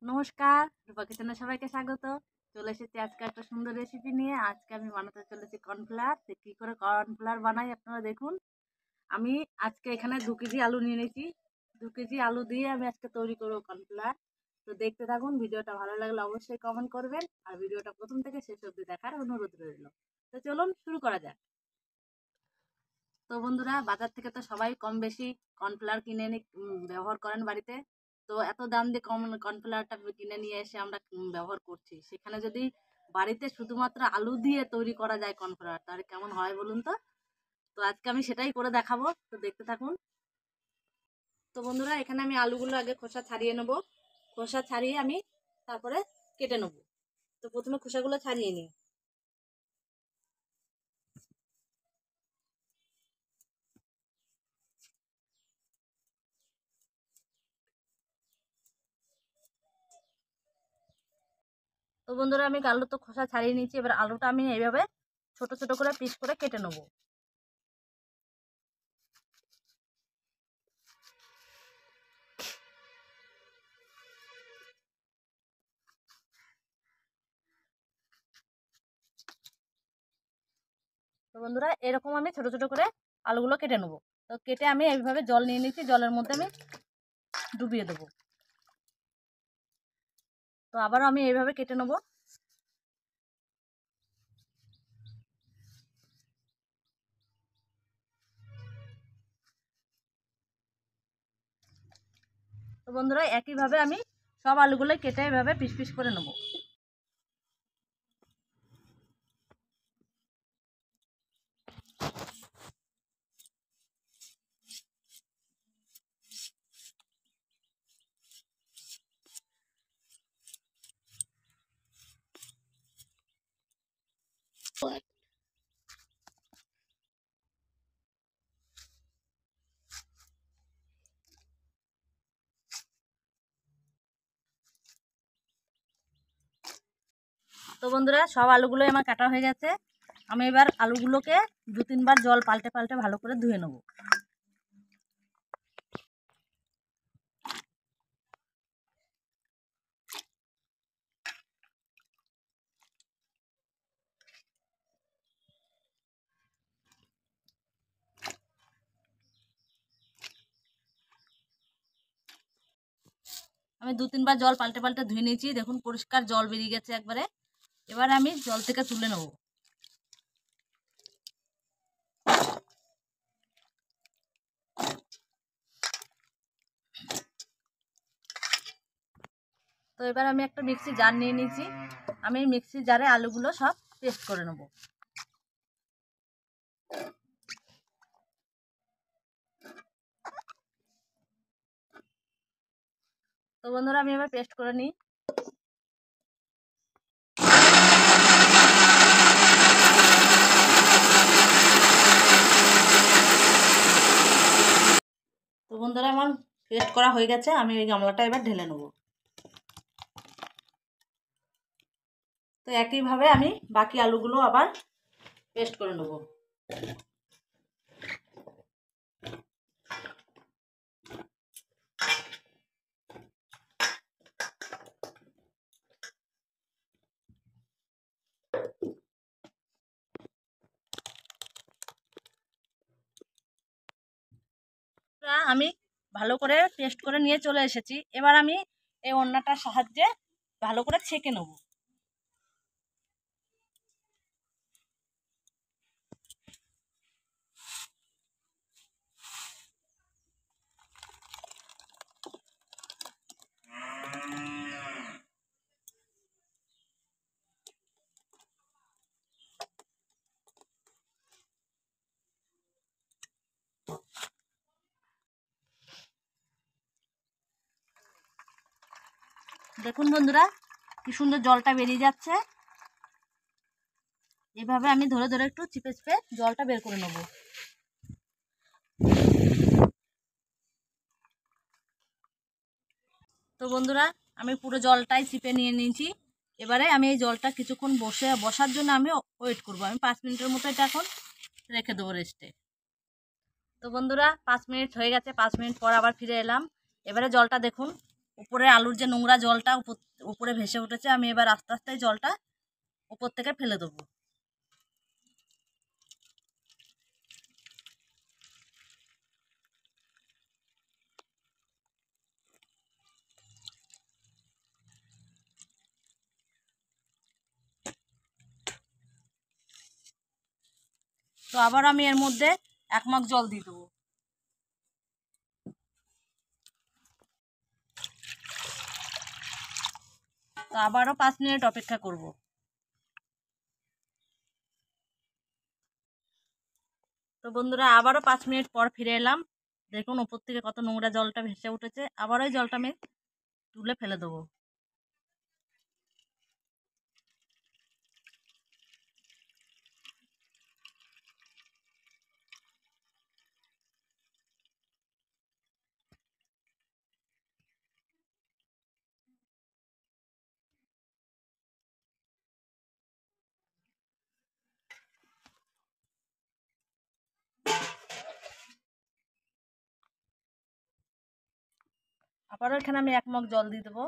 নমস্কার, রূপা কিচেনে সবাইকে স্বাগত। চলে এসেছি আজকে একটা সুন্দর রেসিপি নিয়ে। আজকে আমি বানাতে চলেছি কর্নফ্লাওয়ার। তো কী করে কর্নফ্লাওয়ার বানাই আপনারা দেখুন। আমি আজকে এখানে 2 কেজি আলু নিয়ে নিয়েছি। 2 কেজি আলু দিয়ে আমি আজকে তৈরি করবো কর্নফ্লাওয়ার। তো দেখতে থাকুন, ভিডিওটা ভালো লাগলে অবশ্যই কমেন্ট করবেন আর ভিডিওটা প্রথম থেকে শেষ অবধি দেখার অনুরোধ রইল। তো চলুন শুরু করা যাক। তো বন্ধুরা, বাজার থেকে তো সবাই কম বেশি কর্নফ্লাওয়ার কিনে এনে ব্যবহার করেন বাড়িতে। তো এত দাম দিয়ে কর্নফ্লাওয়ারটা কিনে নিয়ে এসে আমরা ব্যবহার করছি, সেখানে যদি বাড়িতে শুধুমাত্র আলু দিয়ে তৈরি করা যায় কর্নফ্লাওয়ার, তাহলে কেমন হয় বলুন তো। তো আজকে আমি সেটাই করে দেখাবো, তো দেখতে থাকুন। তো বন্ধুরা, এখানে আমি আলুগুলো আগে খোসা ছাড়িয়ে নেবো। খোসা ছাড়িয়ে আমি তারপরে কেটে নেবো। তো প্রথমে খোসাগুলো ছাড়িয়ে নিই। তো বন্ধুরা, আমি আলু তো খোসা ছাড়িয়ে নিয়েছি। এবার আলুটা আমি এইভাবে ছোট ছোট করে পিস করে কেটে নেবো। তো বন্ধুরা, এরকম আমি ছোট ছোট করে আলুগুলো কেটে নেবো। তো কেটে আমি এইভাবে জল নিয়ে নিচ্ছি, জলের মধ্যে আমি ডুবিয়ে দেবো। তো আবারও আমি এইভাবে কেটে নেবো। তো বন্ধুরা, একইভাবে আমি সব আলুগুলো কেটে এইভাবে পিস পিস করে নেবো। তো বন্ধুরা, সব আলুগুলোই আমার কাটা হয়ে গেছে। আমি এবার আলুগুলোকে 2-3 বার জল পাল্টে পাল্টে ভালো করে ধুয়ে নেবো। আমি 2-3 বার জল পাল্টে পাল্টে ধুয়ে নিয়েছি। দেখুন, পরিষ্কার জল বেরিয়ে গেছে একবারে। এবার আমি জল থেকে তুলে নেবো। তো এবার আমি একটা মিক্সি জার নিয়ে নিয়েছি। আমি মিক্সি জারে আলুগুলো সব পেস্ট করে নেবো। তো বন্ধুরা, আমি এবার পেস্ট করে নিই। তো বন্ধুরা, আমার পেস্ট করা হয়ে গেছে। আমি এই গামলাটা এবার ঢেলে নেব। তো একইভাবে আমি বাকি আলুগুলো আবার পেস্ট করে নেব। আমি ভালো করে পেস্ট করে নিয়ে চলে এসেছি। এবার আমি এই ওড়নাটার সাহায্যে ভালো করে ছেঁকে নেব। দেখুন বন্ধুরা, কি সুন্দর জলটা বেরিয়ে যাচ্ছে। এভাবে আমি ধরে ধরে একটু চিপে চিপে জলটা বের করে নেব। তো বন্ধুরা, আমি পুরো জলটাই চিপে নিয়ে নিয়েছি। এবারে আমি এই জলটা কিছুক্ষণ বসার জন্য আমি ওয়েট করব। আমি 5 মিনিটের মতো এটা এখন রেখে দেবো রেস্টে। তো বন্ধুরা, 5 মিনিট হয়ে গেছে। 5 মিনিট পর আবার ফিরে এলাম। এবারে জলটা দেখুন উপরে আলুর যে নোংরা জলটা উপরে ভেসে উঠেছে, আমি এবার আস্তে আস্তে জলটা উপর থেকে ফেলে দেবো। তো আবার আমি এর মধ্যে 1 মগ জল দিয়ে দেবো। তো আবারও 5 মিনিট অপেক্ষা করব। তো বন্ধুরা আবারও 5 মিনিট পর ফিরে এলাম। দেখুন উপর থেকে কত নোংরা জলটা ভেসে উঠেছে। আবারও এই জলটা আমি তুলে ফেলে দেবো। আবারও এখানে আমি 1 মগ জল দিয়ে দেবো।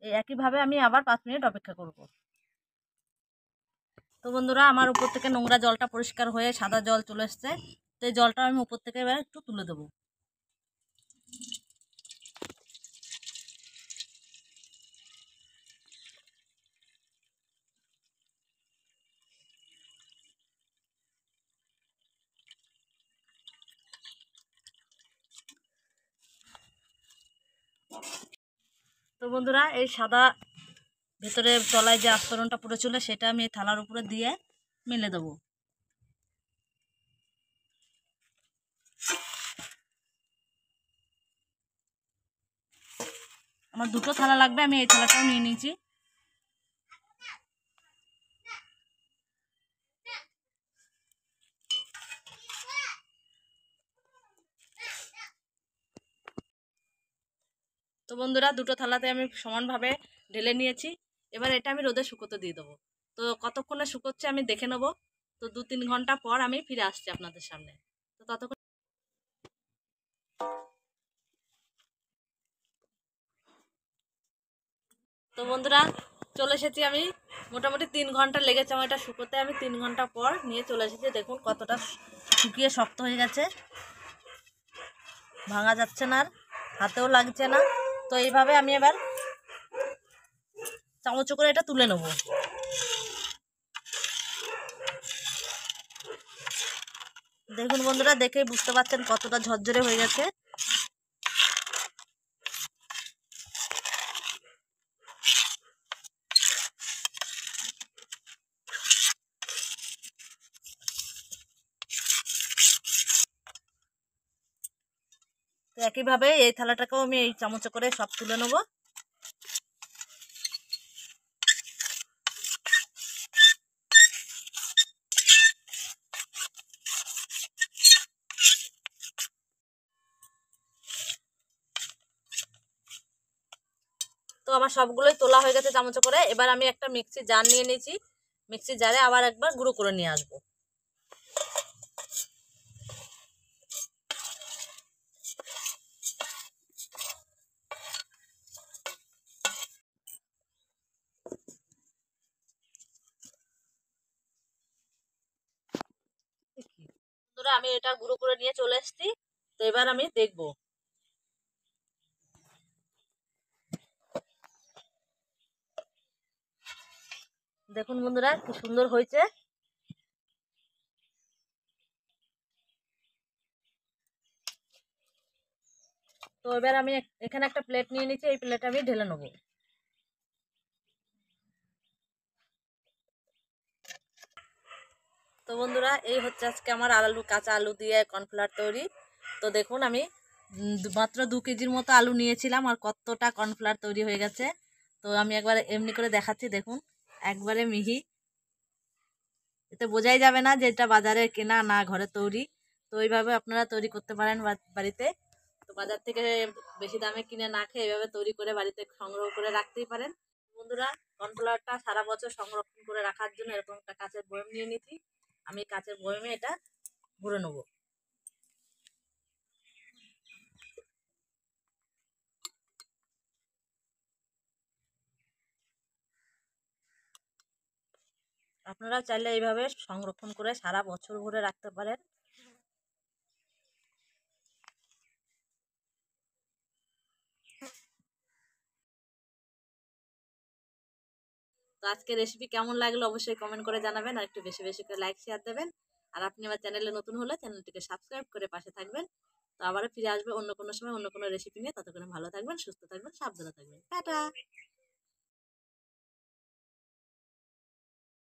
এই একইভাবে আমি আবার 5 মিনিট অপেক্ষা করব। তো বন্ধুরা আমার উপর থেকে নোংরা জলটা পরিষ্কার হয়ে সাদা জল চলে এসছে। তো এই জলটা আমি উপর থেকে এবার একটু তুলে দেবো। তো বন্ধুরা এই সাদা ভেতরে তলায় যে আস্তরণটা পড়ে ছিল সেটা আমি এই থালার উপরে দিয়ে মেলে দেবো। আমার 2টো থালা লাগবে, আমি এই থালাটাও নিয়ে নিয়েছি। তো বন্ধুরা 2টো থালাতে আমি সমানভাবে ঢেলে নিয়েছি। এবার এটা আমি রোদে শুকোতে দিয়ে দেবো। তো কতক্ষণে শুকোচ্ছে আমি দেখে নেবো। তো 2-3 ঘন্টা পর আমি ফিরে আসছি আপনাদের সামনে। তো ততক্ষণ তো বন্ধুরা চলে এসেছি আমি। মোটামুটি 3 ঘন্টা লেগেছে আমার এটা শুকোতে। আমি 3 ঘন্টা পর নিয়ে চলে এসেছি। দেখুন কতটা শুকিয়ে শক্ত হয়ে গেছে, ভাঙা যাচ্ছে না, আর হাতেও লাগছে না। তো এইভাবে আমি এবার চামচ করে এটা তুলে নেব। দেখুন বন্ধুরা দেখেই বুঝতে পারছেন কতটা ঝরঝরে হয়ে গেছে। তো একইভাবে এই থালাটাকেও আমি এই চামচে করে সব তুলে নেব। তো আমার সবগুলোই তোলা হয়ে গেছে চামচে করে। এবার আমি একটা মিক্সি জার নিয়ে নিয়েছি। মিক্সি জারে আবার একবার গুঁড়ো করে নিয়ে আসবো। বন্ধুরা আমি এটা গুঁড়ো করে নিয়ে চলে এসেছি। তো এবার আমি দেখবো। দেখুন বন্ধুরা কি সুন্দর হয়েছে। তো এবার আমি এখানে একটা প্লেট নিয়ে নিচ্ছি, এই প্লেটে আমি ঢেলে নেবো। তো বন্ধুরা এই হচ্ছে আজকে আমার কাঁচা আলু দিয়ে কর্নফ্লাওয়ার তৈরি। তো দেখুন আমি মাত্র 2 কেজির মতো আলু নিয়েছিলাম আর কতটা কর্নফ্লাওয়ার তৈরি হয়ে গেছে। তো আমি একবার এমনি করে দেখাচ্ছি, দেখুন একবারে মিহি। এতে বোঝাই যাবে না যে এটা বাজারে কেনা না ঘরে তৈরি। তো এইভাবে আপনারা তৈরি করতে পারেন বাড়িতে। তো বাজার থেকে বেশি দামে কিনে না খেয়ে এইভাবে তৈরি করে বাড়িতে সংগ্রহ করে রাখতেই পারেন। বন্ধুরা কর্নফ্লাওয়ারটা সারা বছর সংরক্ষণ করে রাখার জন্য এরকম একটা কাঁচের বয়ম নিয়ে নিচ্ছি। আমি কাঁচের বয়মে এটা ভরে নেবো। আপনারা চাইলে এইভাবে সংরক্ষণ করে সারা বছর ভরে রাখতে পারেন। তো আজকে রেসিপি কেমন লাগলো অবশ্যই কমেন্ট করে জানাবেন, আর একটু বেশি বেশি করে লাইক শেয়ার দেবেন। আর আপনি আমার চ্যানেলে নতুন হলে চ্যানেলটিকে সাবস্ক্রাইব করে পাশে থাকবেন। তো আবারও ফিরে আসবে অন্য কোনো সময় অন্য কোনো রেসিপি নিয়ে। ততক্ষণে ভালো থাকবেন, সুস্থ থাকবেন, সাবধানে থাকবেন। টাটা।